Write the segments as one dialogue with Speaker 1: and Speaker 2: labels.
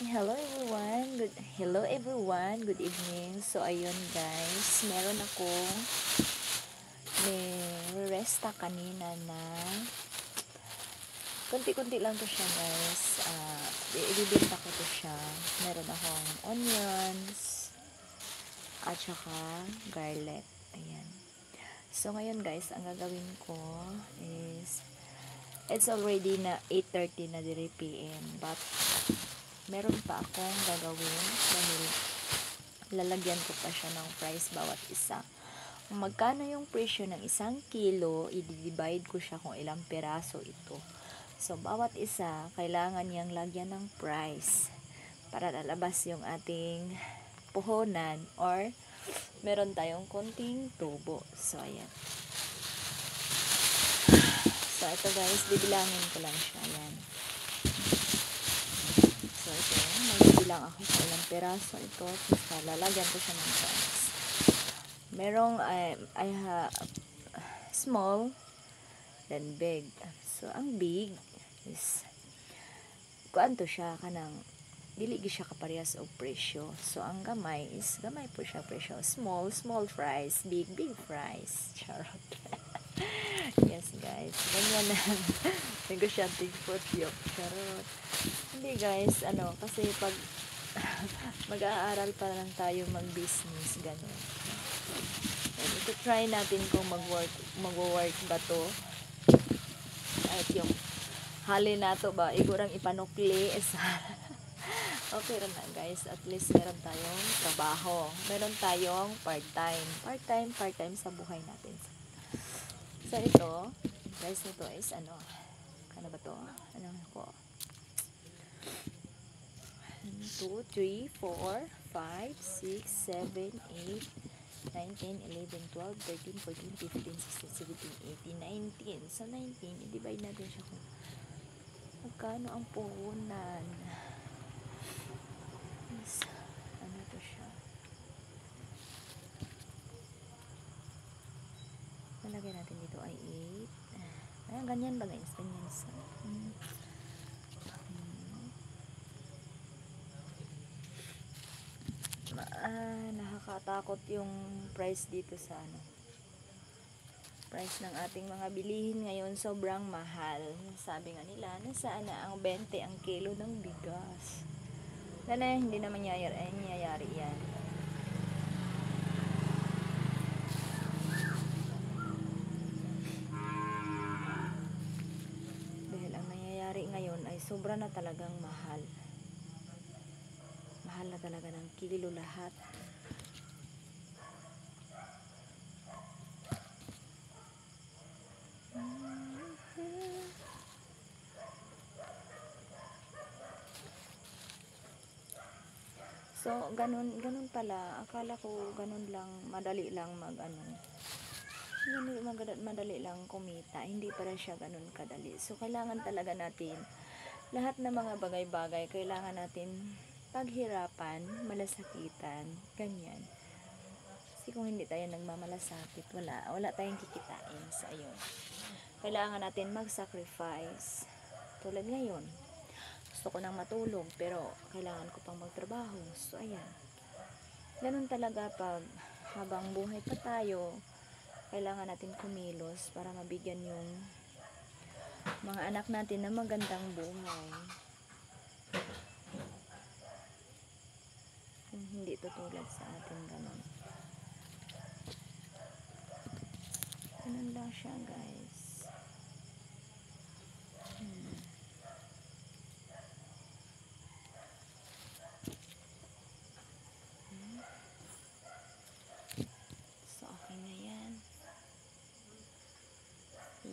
Speaker 1: Hello everyone, good evening. So ayun guys, meron akong resta kanina na konti-konti lang to siya guys. Ibibenta ko to siya. Meron akong onions at saka garlic. Ayan. So ngayon guys, ang gagawin ko is it's already na 8:30 na dire PM, but meron pa akong gagawin dahil lalagyan ko pa siya ng price bawat isa. Kung magkano yung presyo ng 1 kilo, i-divide ko siya kung ilang peraso ito. So, bawat isa, kailangan niyang lagyan ng price para lalabas yung ating puhunan or meron tayong konting tubo. So, ayan. So, ito guys, bibilangin ko lang siya. Ayan. So, ito, magbibilang ako sa ilang peraso ito. Basta lalagyan ko siya ng price. Merong, small, then big. So, ang big is, kuan to siya, kanang, dili siya kaparehas og presyo. So, ang gamay is, gamay po siya presyo. Small fries. Big fries. Charot. Yes, guys. Ganyan na. Negosyanteng presyo. Charot. Hindi, guys. Kasi pag mag-aaral pa lang tayo mag-business, gano'n. Ito, try natin kung mag-work ba to. At yung hali na to ba, igurang ipanukli. Okay rin na guys, at least meron tayong trabaho, meron tayong part-time sa buhay natin. So ito guys, nito is ano ba to, ko 1, 2, 3, 4, 5, 6, 7, 8, 9, 10, 11, 12, 13, 14, 15, 16, 17, 18, 19. So 19, i-divide natin siya kung magkano ang puhunan. Ano to siya? Nalagay natin dito ay 8. Ayan, ganyan ba guys? Ganyan sa nakakatakot yung price dito sa price ng ating mga bilihin ngayon. Sobrang mahal. Sabi nga nila, nasaan na ang 20 ang kilo ng bigas? Dala, hindi naman nangyayari yan. Dahil ang nangyayari ngayon ay sobra na talagang mahal. Mahal na talaga ng kilo lahat. So, ganun pala. Akala ko ganun lang, madali lang madali lang kumita. Hindi pala siya ganun kadali. So, kailangan talaga natin, lahat ng mga bagay-bagay, kailangan natin paghirapan, malasakitan, ganyan. Kasi kung hindi tayo nagmamalasakit, wala tayong kikitain. So, ayun. Kailangan natin mag-sacrifice. Tulad ngayon, gusto ko nang matulog pero kailangan ko pang magtrabaho. So ayan, ganun talaga pag habang buhay pa tayo, kailangan natin kumilos para mabigyan yung mga anak natin na magandang buhay. Hindi tutulad sa atin ganun. Ganun lang siya guys.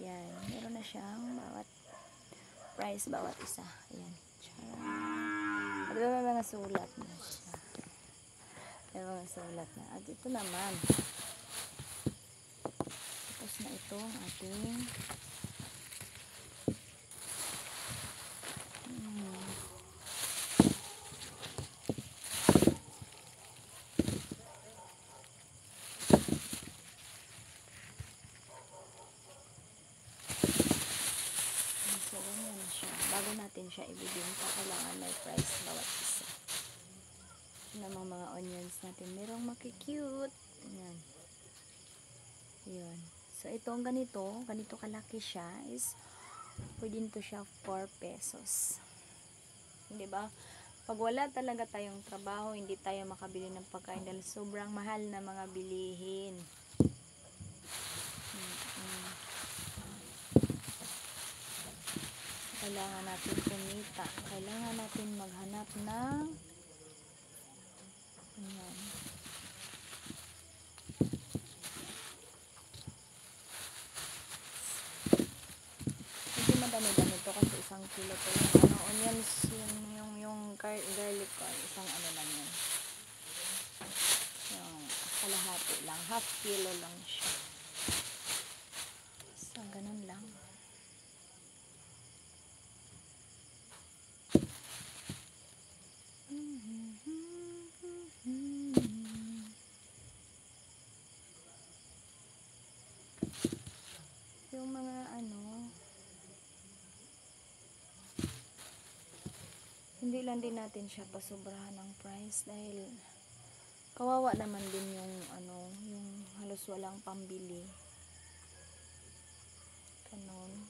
Speaker 1: Yan, meron na siyang bawat price, bawat isa. Ayan. At may mga sulat na siya. May mga sulat na. At ito naman. Tapos na ito ang ating bago natin siya ibibenta, kailangan may price bawat isa. natin merong makikute. Ayan. Yun. So, itong ganito kalaki siya is pwede nito siya 4 pesos. Hindi ba? Pag wala talaga tayong trabaho, hindi tayo makabili ng pagkain dahil sobrang mahal na mga bilihin. Kailangan natin kumita. Kailangan natin maghanap ng ayan. Hindi madami-dami ito kasi 1 kilo to yung onions, yung garlic ko, isang ano lang yun. Yung kalahati lang, half kilo lang siya. So, ganun lang. Yung mga hindi lang din natin siya pasobrahan ng price dahil kawawa naman din yung yung halos walang pambili. Ganun.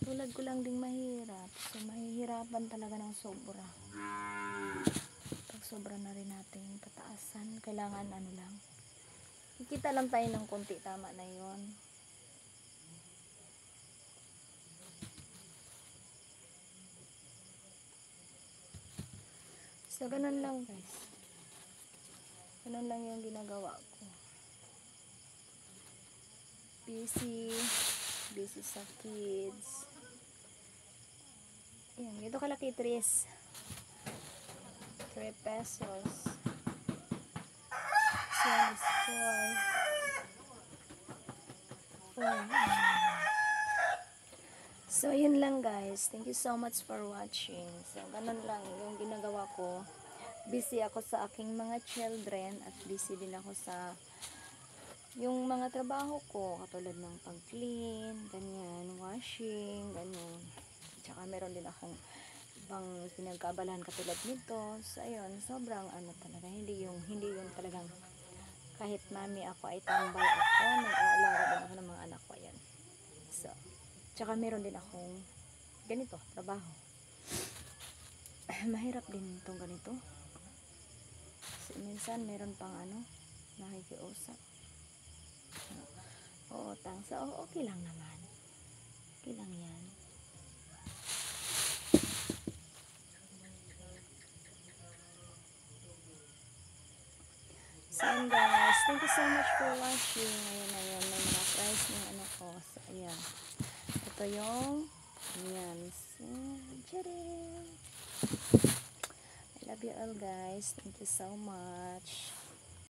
Speaker 1: Tulad ko lang ding mahirap. So, mahihirapan talaga ng sobra. Pag sobra na rin natin pataasan, kailangan lang. Kikita lang tayo ng konti, tama na yun. So, ganun lang guys. Ganun lang yung ginagawa ko. Busy sa kids. Ayan, ito kalaki 3 pesos. This one is 4. So, yun lang guys. Thank you so much for watching. So, ganun lang yung ginagawa ko. Busy ako sa aking mga children at busy din ako sa yung mga trabaho ko. Katulad ng pag-clean, ganyan, washing, ganyan. Tsaka meron din akong ibang pinagkaabalahan katulad nito. So, ayun, sobrang talaga. Hindi yung talagang kahit mami ako ay tambay ako, nag-aalaga din ako ng mga anak ko. Ayan. So, tsaka meron din akong ganito, trabaho. Mahirap din itong ganito. Kasi minsan meron pang nakikiusap. Oo, so okay lang naman. Okay lang yan. So guys, thank you so much for watching. Ayan, may mga price ng ko. So, ayan. Ito yung ayan. So, I love you all guys. Thank you so much.